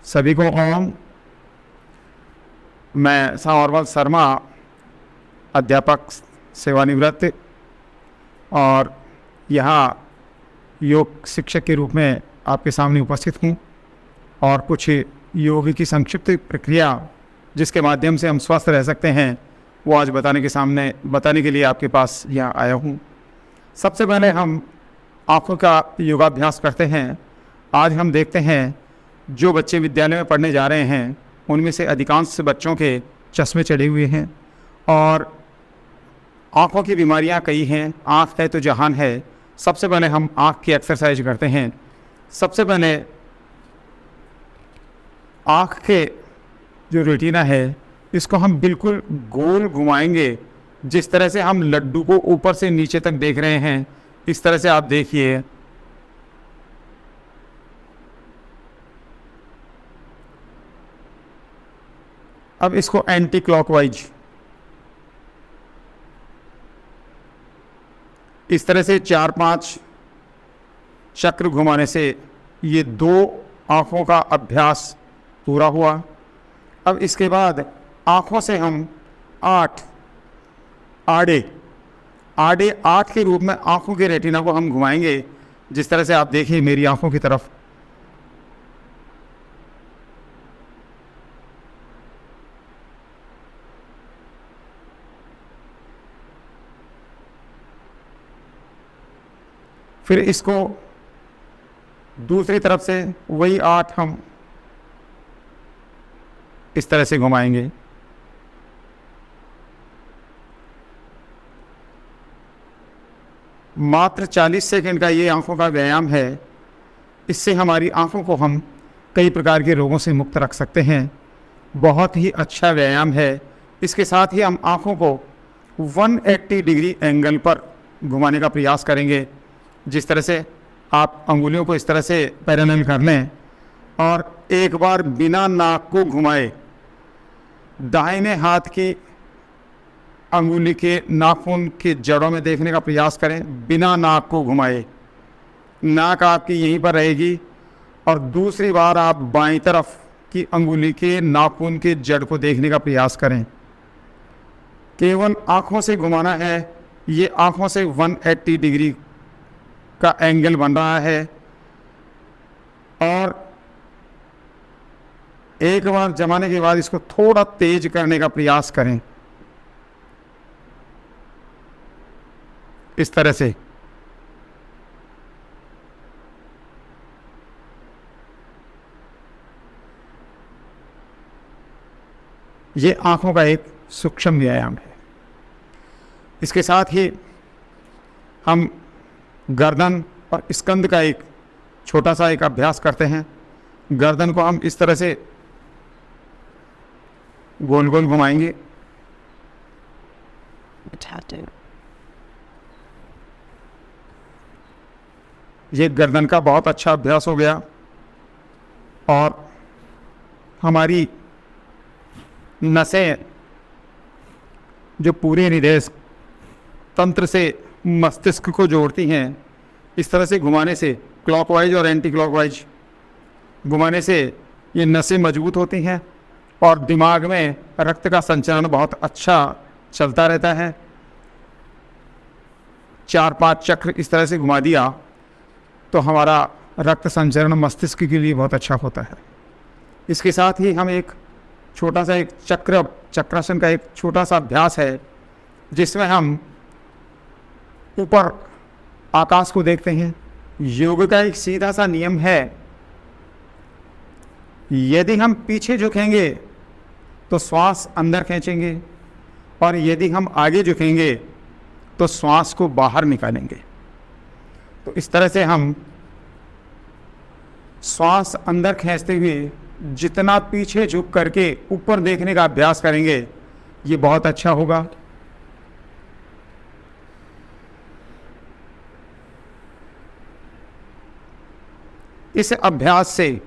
सभी को ओम। मैं सांवरवल शर्मा, अध्यापक सेवानिवृत्त और यहाँ योग शिक्षक के रूप में आपके सामने उपस्थित हूँ और कुछ योग की संक्षिप्त प्रक्रिया जिसके माध्यम से हम स्वस्थ रह सकते हैं वो आज बताने के लिए आपके पास यहाँ आया हूँ। सबसे पहले हम आँखों का योगाभ्यास करते हैं। आज हम देखते हैं जो बच्चे विद्यालय में पढ़ने जा रहे हैं उनमें से अधिकांश बच्चों के चश्मे चढ़े हुए हैं और आँखों की बीमारियाँ कई हैं। आँख है तो जहान है। सबसे पहले हम आँख की एक्सरसाइज करते हैं। सबसे पहले आँख के जो रेटिना है इसको हम बिल्कुल गोल घुमाएंगे। जिस तरह से हम लड्डू को ऊपर से नीचे तक देख रहे हैं इस तरह से आप देखिए। अब इसको एंटी क्लॉकवाइज इस तरह से 4-5 चक्र घुमाने से ये 2 आँखों का अभ्यास पूरा हुआ। अब इसके बाद आँखों से हम 8 आड़े 8 के रूप में आँखों के रेटिना को हम घुमाएंगे। जिस तरह से आप देखिए मेरी आँखों की तरफ। फिर इसको दूसरी तरफ से वही 8 हम इस तरह से घुमाएंगे। मात्र 40 सेकंड का ये आंखों का व्यायाम है। इससे हमारी आंखों को हम कई प्रकार के रोगों से मुक्त रख सकते हैं। बहुत ही अच्छा व्यायाम है। इसके साथ ही हम आंखों को 180 डिग्री एंगल पर घुमाने का प्रयास करेंगे। जिस तरह से आप अंगुलियों को इस तरह से पैरेलल कर लें और एक बार बिना नाक को घुमाए दाहिने हाथ की अंगुली के नाखून के जड़ों में देखने का प्रयास करें। बिना नाक को घुमाए नाक आपकी यहीं पर रहेगी और दूसरी बार आप बाईं तरफ की अंगुली के नाखून के जड़ को देखने का प्रयास करें। केवल आँखों से घुमाना है। ये आँखों से 180 डिग्री का एंगल बन रहा है और एक बार जमाने के बाद इसको थोड़ा तेज करने का प्रयास करें। इस तरह से ये आंखों का एक सूक्ष्म व्यायाम है। इसके साथ ही हम गर्दन और स्कंध का एक छोटा सा एक अभ्यास करते हैं। गर्दन को हम इस तरह से गोल गोल घुमाएंगे। ये गर्दन का बहुत अच्छा अभ्यास हो गया और हमारी नसें जो पूरे हृदय तंत्र से मस्तिष्क को जोड़ती हैं इस तरह से घुमाने से क्लॉकवाइज और एंटी क्लॉकवाइज घुमाने से ये नसें मजबूत होती हैं और दिमाग में रक्त का संचरण बहुत अच्छा चलता रहता है। 4-5 चक्र इस तरह से घुमा दिया तो हमारा रक्त संचरण मस्तिष्क के लिए बहुत अच्छा होता है। इसके साथ ही हम एक छोटा सा एक चक्रासन का एक छोटा सा अभ्यास है जिसमें हम ऊपर आकाश को देखते हैं। योग का एक सीधा सा नियम है, यदि हम पीछे झुकेंगे तो श्वास अंदर खींचेंगे और यदि हम आगे झुकेंगे तो श्वास को बाहर निकालेंगे। तो इस तरह से हम श्वास अंदर खींचते हुए जितना पीछे झुक करके ऊपर देखने का अभ्यास करेंगे ये बहुत अच्छा होगा। इस अभ्यास से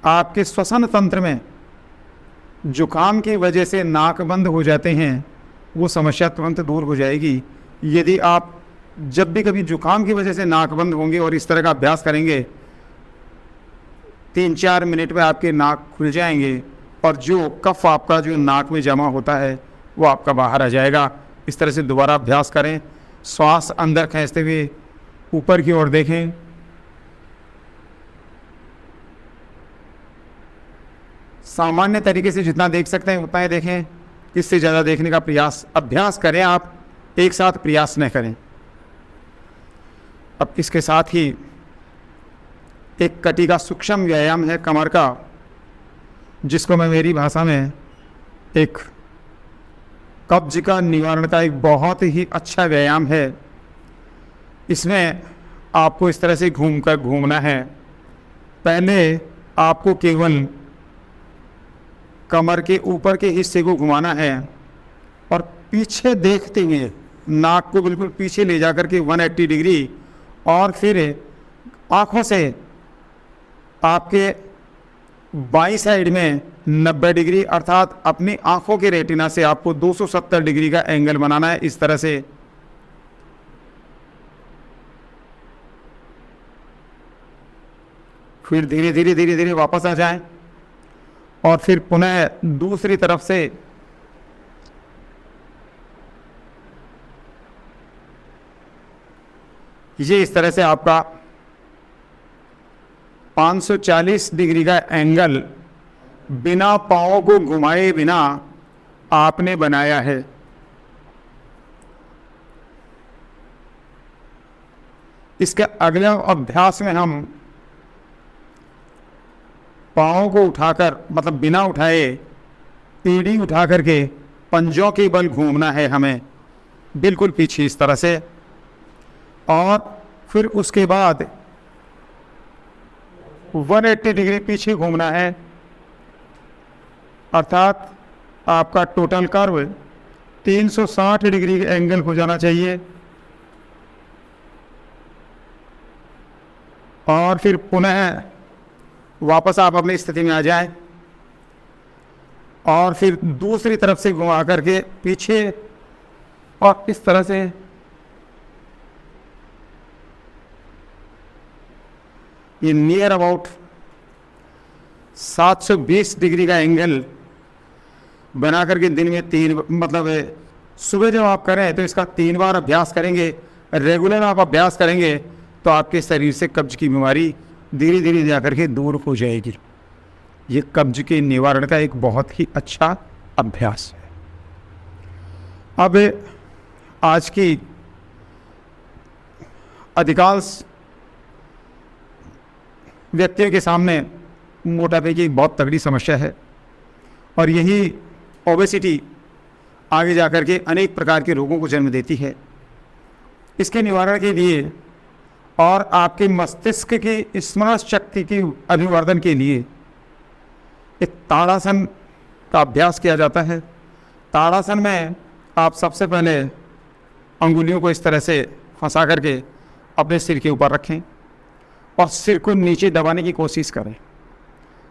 आपके श्वसन तंत्र में जुकाम की वजह से नाक बंद हो जाते हैं वो समस्या तुरंत दूर हो जाएगी। यदि आप जब भी कभी जुकाम की वजह से नाक बंद होंगे और इस तरह का अभ्यास करेंगे 3-4 मिनट में आपके नाक खुल जाएंगे और जो कफ आपका जो नाक में जमा होता है वो आपका बाहर आ जाएगा। इस तरह से दोबारा अभ्यास करें। श्वास अंदर खींचते हुए ऊपर की ओर देखें। सामान्य तरीके से जितना देख सकते हैं उतना ही देखें, इससे ज़्यादा देखने का अभ्यास करें आप, एक साथ प्रयास न करें। अब इसके साथ ही एक कटी का सूक्ष्म व्यायाम है कमर का, जिसको मैं मेरी भाषा में एक कब्ज का निवारण का एक बहुत ही अच्छा व्यायाम है। इसमें आपको इस तरह से घूमना है। पहले आपको केवल कमर के ऊपर के हिस्से को घुमाना है और पीछे देखते हुए नाक को बिल्कुल पीछे ले जाकर के 180 डिग्री, और फिर आँखों से आपके बाईं साइड में 90 डिग्री, अर्थात अपनी आँखों के रेटिना से आपको 270 डिग्री का एंगल बनाना है। इस तरह से फिर धीरे धीरे वापस आ जाएं और फिर पुनः दूसरी तरफ से ये इस तरह से आपका 540 डिग्री का एंगल बिना पाँव को घुमाए बिना आपने बनाया है। इसके अगले अभ्यास में हम पाँव को उठाकर, मतलब बिना उठाए पीढ़ी उठा करके पंजों के बल घूमना है हमें, बिल्कुल पीछे इस तरह से, और फिर उसके बाद 180 डिग्री पीछे घूमना है, अर्थात आपका टोटल कर्व 360 डिग्री एंगल हो जाना चाहिए। और फिर पुनः वापस आप अपनी स्थिति में आ जाएं और फिर दूसरी तरफ से घुमा करके पीछे और इस तरह से ये नियर अबाउट 720 डिग्री का एंगल बना करके दिन में 3, मतलब सुबह जब आप करें तो इसका 3 बार अभ्यास करेंगे। रेगुलर आप अभ्यास करेंगे तो आपके शरीर से कब्ज की बीमारी धीरे धीरे जा करके दूर हो जाएगी। ये कब्ज के निवारण का एक बहुत ही अच्छा अभ्यास है। अब आज की अधिकांश व्यक्तियों के सामने मोटापे की एक बहुत तगड़ी समस्या है और यही ओबेसिटी आगे जाकर के अनेक प्रकार के रोगों को जन्म देती है। इसके निवारण के लिए और आपके मस्तिष्क की स्मरण शक्ति की अभिवर्धन के लिए एक ताड़ासन का अभ्यास किया जाता है। ताड़ासन में आप सबसे पहले अंगुलियों को इस तरह से फंसा करके अपने सिर के ऊपर रखें और सिर को नीचे दबाने की कोशिश करें।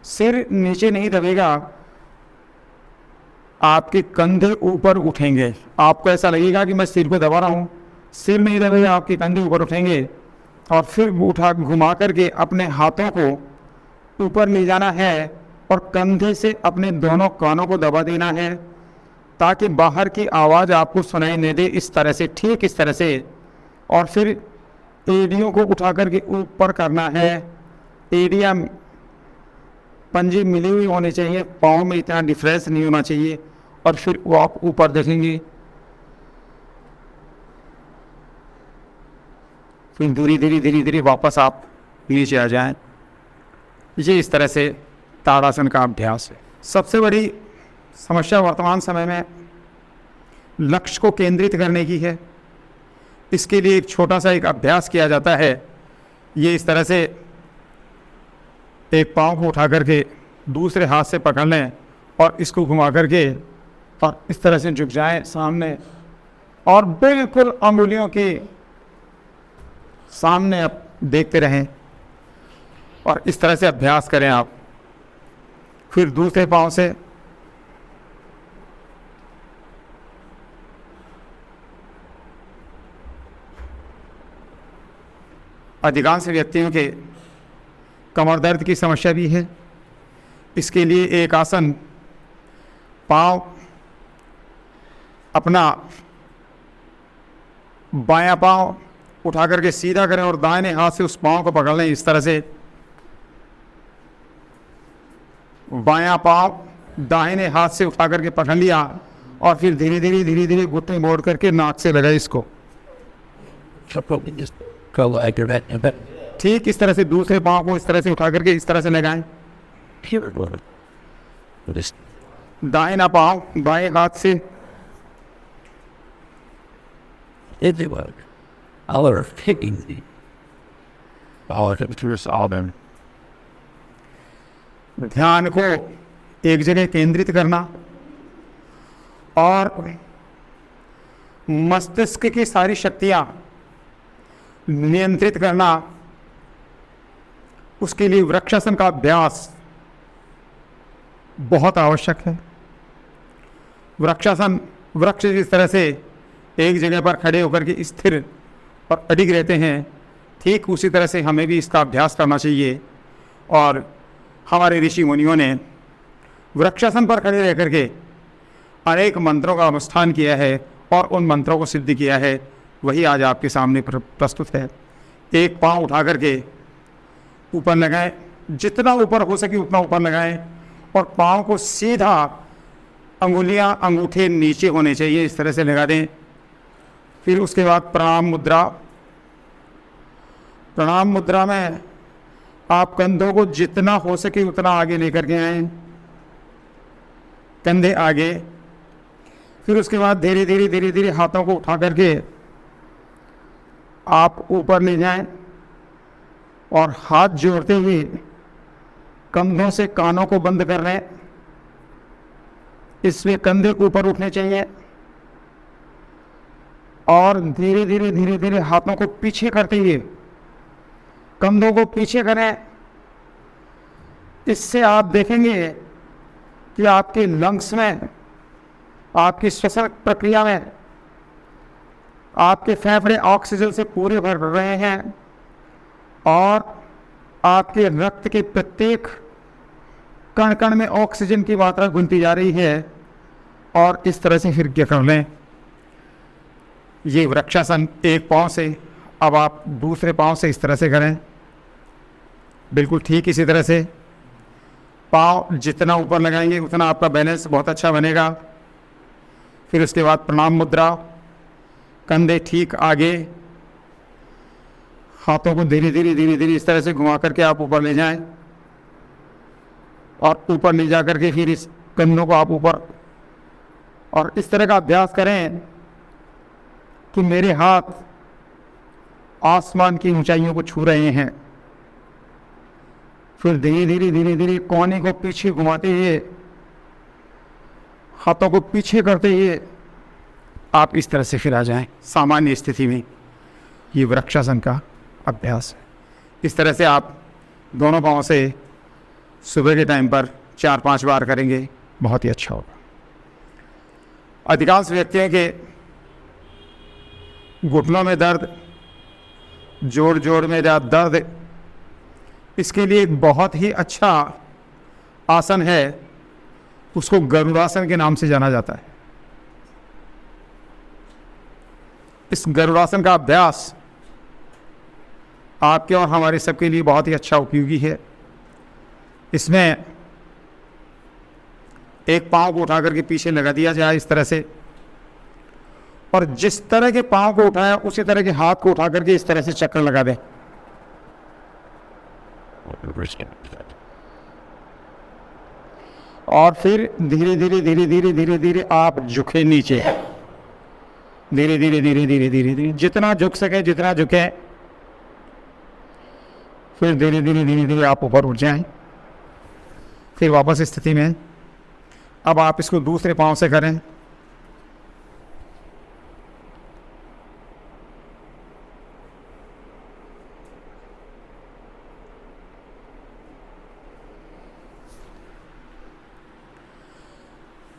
सिर नीचे नहीं दबेगा, आपके कंधे ऊपर उठेंगे। आपको ऐसा लगेगा कि मैं सिर को दबा रहा हूँ, सिर नहीं दबेगा, आपके कंधे ऊपर उठेंगे और फिर घुमा करके अपने हाथों को ऊपर ले जाना है और कंधे से अपने दोनों कानों को दबा देना है ताकि बाहर की आवाज़ आपको सुनाई नहीं दे। इस तरह से, ठीक इस तरह से, और फिर एड़ियों को उठा करके ऊपर करना है। एड़ियाँ पंजे मिली हुई होनी चाहिए, पाँव में इतना डिफरेंस नहीं होना चाहिए, और फिर वो आप ऊपर देखेंगे। फिर धीरे धीरे वापस आप नीचे आ जाएं। ये इस तरह से ताड़ासन का अभ्यास है। सबसे बड़ी समस्या वर्तमान समय में लक्ष्य को केंद्रित करने की है। इसके लिए एक छोटा सा एक अभ्यास किया जाता है। ये इस तरह से एक पाँव को उठा करके दूसरे हाथ से पकड़ लें और इसको घुमा करके और इस तरह से झुक जाएं सामने और बिल्कुल अंगुलियों के सामने आप देखते रहें और इस तरह से अभ्यास करें आप। फिर दूसरे पाँव से अधिकांश व्यक्तियों के कमर दर्द की समस्या भी है, इसके लिए एक आसन, पाँव अपना बायां पाँव उठा करके सीधा करें और दाहिने हाथ से उस पाँव को पकड़ लें। इस तरह से बायां पाँव दाहिने हाथ से उठा करके पकड़ लिया और फिर धीरे धीरे घुटने मोड़ करके नाक से लगाए इसको। ठीक इस तरह से दूसरे पाँव को इस तरह से उठा करके इस तरह से लगाएं। दाहिना पाँव बाएं हाथ से ध्यान को एक जगह केंद्रित करना और मस्तिष्क की सारी शक्तियां नियंत्रित करना, उसके लिए वृक्षासन का अभ्यास बहुत आवश्यक है। वृक्षासन, वृक्ष जिस तरह से एक जगह पर खड़े होकर के स्थिर और अडिग रहते हैं, ठीक उसी तरह से हमें भी इसका अभ्यास करना चाहिए। और हमारे ऋषि मुनियों ने वृक्षासन पर खड़े रह करके अनेक मंत्रों का अनुष्ठान किया है और उन मंत्रों को सिद्ध किया है, वही आज आपके सामने प्रस्तुत है। एक पाँव उठा करके ऊपर लगाएं, जितना ऊपर हो सके उतना ऊपर लगाएं और पाँव को सीधा, अंगुलियां अंगूठे नीचे होने चाहिए, इस तरह से लगा दें। फिर उसके बाद प्रणाम मुद्रा। प्रणाम मुद्रा में आप कंधों को जितना हो सके उतना आगे लेकर के आएं, कंधे आगे। फिर उसके बाद धीरे धीरे हाथों को उठा करके आप ऊपर ले जाएं और हाथ जोड़ते हुए कंधों से कानों को बंद कर रहे हैं, इसलिए कंधे ऊपर उठने चाहिए। और धीरे धीरे हाथों को पीछे करते हुए कंधों को पीछे करें। इससे आप देखेंगे कि आपके लंग्स में, आपकी श्वसन प्रक्रिया में आपके फेफड़े ऑक्सीजन से पूरे भर रहे हैं और आपके रक्त के प्रत्येक कण कण में ऑक्सीजन की मात्रा घुलती जा रही है। और इस तरह से फिर क्या कर लें, ये वृक्षासन एक पाँव से, अब आप दूसरे पाँव से इस तरह से करें, बिल्कुल ठीक इसी तरह से। पाँव जितना ऊपर लगाएंगे उतना आपका बैलेंस बहुत अच्छा बनेगा। फिर उसके बाद प्रणाम मुद्रा, कंधे ठीक आगे, हाथों को धीरे धीरे इस तरह से घुमा करके आप ऊपर ले जाएं और ऊपर ले जा करके फिर इस कंधों को आप ऊपर, और इस तरह का अभ्यास करें कि मेरे हाथ आसमान की ऊंचाइयों को छू रहे हैं। फिर धीरे धीरे कोने को पीछे घुमाते हुए, हाथों को पीछे करते हुए आप इस तरह से फिर आ जाएं सामान्य स्थिति में। ये वृक्षासन का अभ्यास है। इस तरह से आप दोनों पाँव से सुबह के टाइम पर 4-5 बार करेंगे, बहुत ही अच्छा होगा। अधिकांश व्यक्तियों के घुटनों में दर्द, जोड़ में दर्द, इसके लिए एक बहुत ही अच्छा आसन है, उसको गरुड़ासन के नाम से जाना जाता है। इस गरुड़ासन का अभ्यास आपके और हमारे सबके लिए बहुत ही अच्छा उपयोगी है। इसमें एक पाँव को उठा करके पीछे लगा दिया जाए इस तरह से, और जिस तरह के पाँव को उठाया उसी तरह के हाथ को उठा करके इस तरह से चक्कर लगा दें। और फिर धीरे धीरे आप झुके नीचे, धीरे धीरे जितना झुक सके जितना झुके। फिर धीरे धीरे आप ऊपर उठ जाएं, फिर वापस स्थिति में। अब आप इसको दूसरे पाँव से करें।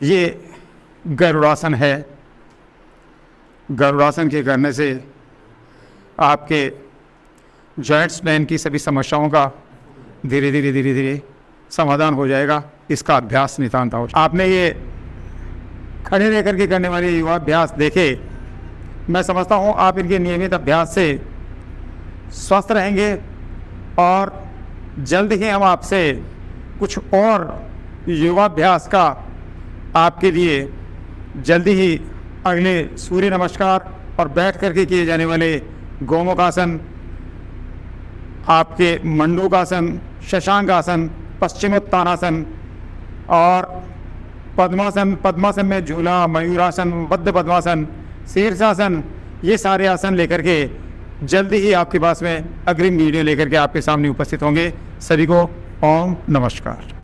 ये गरुड़ासन है। गरुड़ासन के करने से आपके जॉइंट्स पेन की सभी समस्याओं का धीरे धीरे समाधान हो जाएगा। इसका अभ्यास नितांत आवश्यक। आपने ये खड़े रह करके करने वाले योगाभ्यास देखे, मैं समझता हूँ आप इनके नियमित अभ्यास से स्वस्थ रहेंगे और जल्द ही हम आपसे कुछ और योगाभ्यास का आपके लिए जल्दी ही अगले सूर्य नमस्कार और बैठ करके किए जाने वाले गोमुखासन, आपके मंडूकासन, शशांकासन, पश्चिमोत्तानासन और पद्मासन, पद्मासन में झूला, मयूरासन, बद्ध पद्मासन, शीर्षासन, ये सारे आसन लेकर के जल्दी ही आपके पास में अग्रिम वीडियो लेकर के आपके सामने उपस्थित होंगे। सभी को ओम नमस्कार।